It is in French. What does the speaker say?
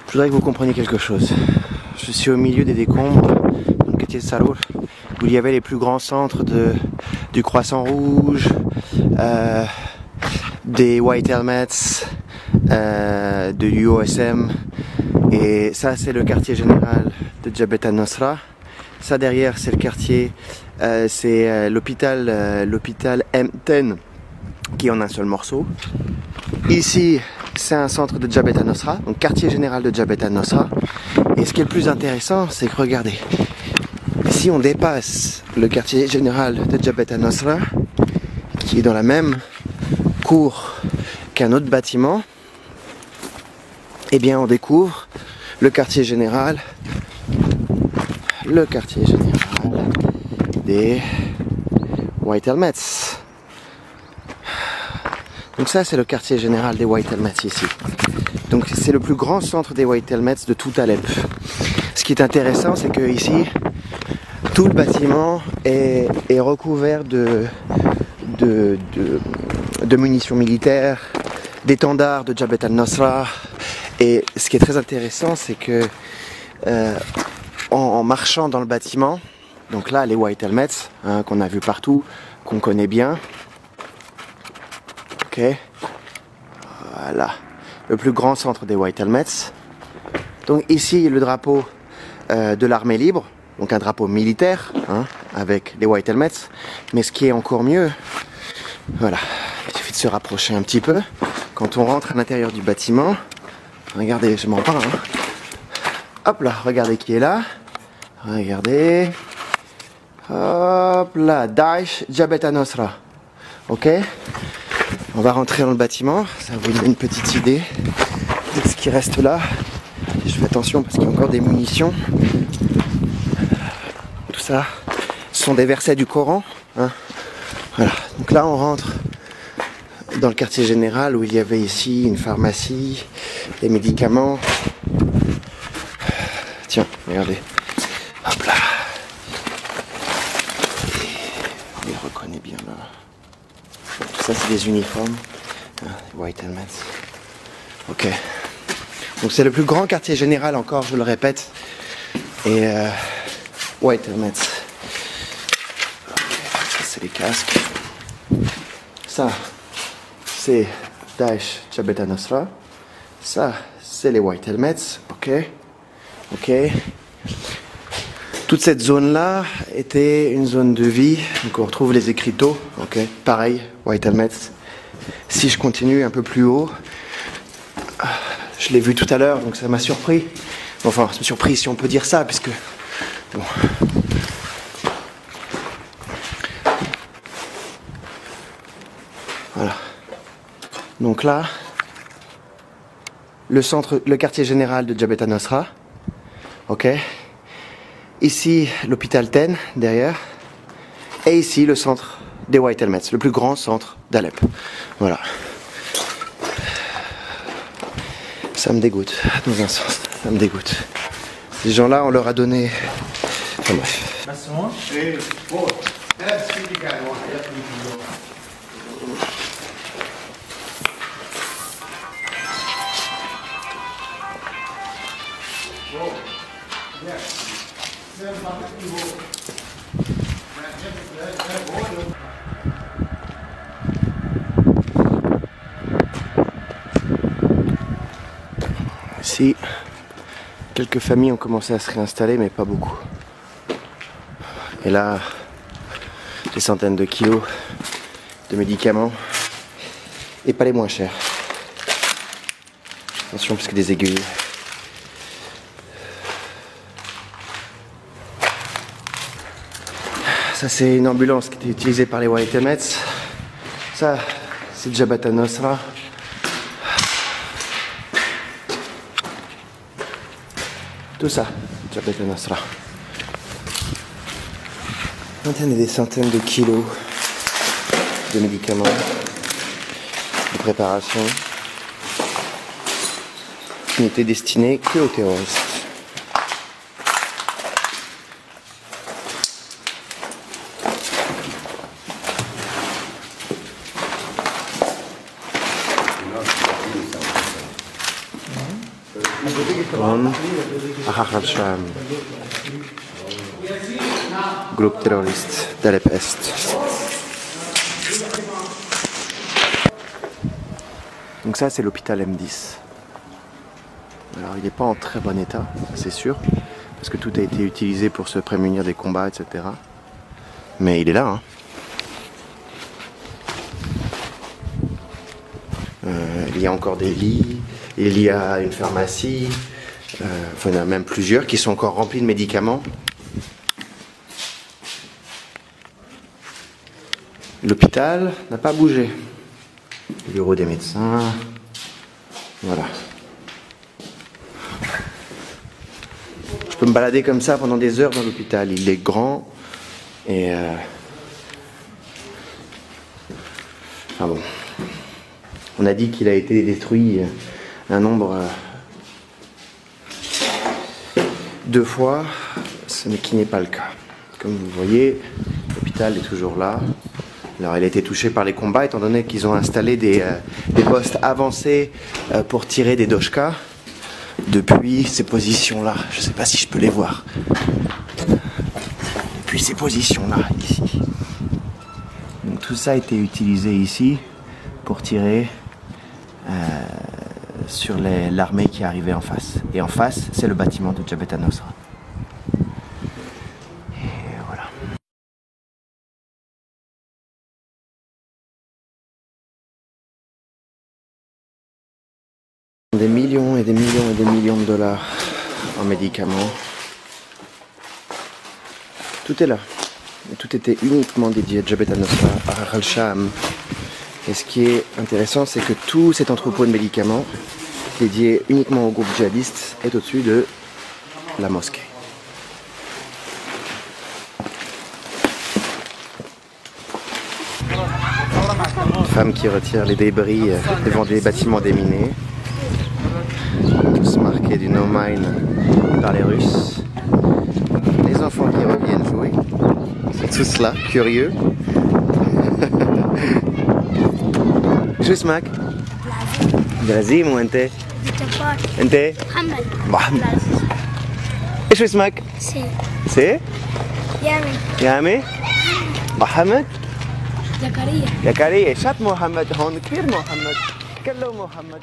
Je voudrais que vous compreniez quelque chose. Je suis au milieu des décombres, dans le quartier de Sarur, où il y avait les plus grands centres du Croissant Rouge, des White Helmets, de l'UOSM. Et ça, c'est le quartier général de Jabhat al-Nusra. Ça, derrière, c'est le quartier, c'est l'hôpital M10, qui est en un seul morceau. Ici, c'est un centre de Jabhat al-Nusra, donc quartier général de Jabhat al-Nusra. Et ce qui est le plus intéressant, c'est que regardez, si on dépasse le quartier général de Jabhat al-Nusra, qui est dans la même cour qu'un autre bâtiment, eh bien on découvre le quartier général des White Helmets. Donc ça, c'est le quartier général des White Helmets ici. Donc c'est le plus grand centre des White Helmets de tout Alep. Ce qui est intéressant, c'est que ici, tout le bâtiment est recouvert de munitions militaires, d'étendards de Jabhat al-Nusra. Et ce qui est très intéressant, c'est que en marchant dans le bâtiment, donc là, les White Helmets, hein, qu'on a vu partout, qu'on connaît bien. Ok, voilà, le plus grand centre des White Helmets. Donc ici, le drapeau de l'armée libre, donc un drapeau militaire, hein, avec les White Helmets. Mais ce qui est encore mieux, voilà, il suffit de se rapprocher un petit peu. Quand on rentre à l'intérieur du bâtiment, regardez, je m'en parle. Hein. Hop là, regardez qui est là. Regardez. Hop là, Daesh Jabhat al-Nusra. Ok. On va rentrer dans le bâtiment, ça vous donne une petite idée de ce qui reste là. Et je fais attention parce qu'il y a encore des munitions. Tout ça, ce sont des versets du Coran. Hein. Voilà, donc là on rentre dans le quartier général où il y avait ici une pharmacie, des médicaments. Tiens, regardez. Hop là. On les reconnaît bien là. Tout ça, c'est des uniformes. White Helmets. Ok. Donc c'est le plus grand quartier général encore, je le répète. Et White Helmets. Okay. Ça, c'est les casques. Ça, c'est Daesh Jabhat al-Nusra. Ça, c'est les White Helmets. Ok. Ok. Toute cette zone-là était une zone de vie. Donc on retrouve les écriteaux. Ok. Pareil, White Helmets. Si je continue un peu plus haut, je l'ai vu tout à l'heure, donc ça m'a surpris. Enfin, ça m'a surpris si on peut dire ça, puisque bon. Voilà. Donc là, le quartier général de Jabhat al-Nusra. Ok. Ici, l'hôpital Ten, derrière. Et ici, le centre des White Helmets, le plus grand centre d'Alep. Voilà. Ça me dégoûte, dans un sens. Ça me dégoûte. Ces gens-là, on leur a donné... Enfin bref. Ici, quelques familles ont commencé à se réinstaller, mais pas beaucoup. Et là, des centaines de kilos de médicaments, et pas les moins chers. Attention, parce que des aiguilles. Ça, c'est une ambulance qui était utilisée par les White Helmets. Ça, c'est Jabhat al-Nusra. Tout ça, Jabhat al-Nusra. Des centaines de kilos de médicaments, de préparations, qui n'étaient destinés que aux terroristes. von Ahrar al-Sham, groupe terroriste d'Alep Est. Donc ça c'est l'hôpital M10. Alors il n'est pas en très bon état, c'est sûr, parce que tout a été utilisé pour se prémunir des combats, etc. Mais il est là, hein. Il y a encore des lits, il y a une pharmacie, enfin il y en a même plusieurs qui sont encore remplis de médicaments. L'hôpital n'a pas bougé. Le bureau des médecins, voilà. Je peux me balader comme ça pendant des heures dans l'hôpital. Il est grand et enfin bon. On a dit qu'il a été détruit un nombre 2 fois, ce qui n'est pas le cas. Comme vous voyez, l'hôpital est toujours là. Alors il a été touché par les combats étant donné qu'ils ont installé des postes avancés pour tirer des doshkas depuis ces positions-là. Je ne sais pas si je peux les voir. Depuis ces positions-là, ici. Donc tout ça a été utilisé ici pour tirer sur l'armée qui arrivait en face. Et en face, c'est le bâtiment de Jabhat al-Nusra. Et voilà. Des millions et des millions et des millions de dollars en médicaments. Tout est là. Et tout était uniquement dédié à Jabhat al-Nusra, à Ahrar al-Sham. Et ce qui est intéressant, c'est que tout cet entrepôt de médicaments, dédié uniquement au groupe djihadiste, est au-dessus de la mosquée. Une femme qui retire les débris devant des bâtiments déminés, tous marqués du no mine par les Russes. Les enfants qui reviennent jouer, c'est tous là, curieux. شو اسمك؟ لازم وانت؟ جبار. انت؟ محمد. ايش اسمك؟ سي. سي؟ يامي. يامي؟ محمد؟ زكريا. زكريا شات محمد هون كثير محمد كله محمد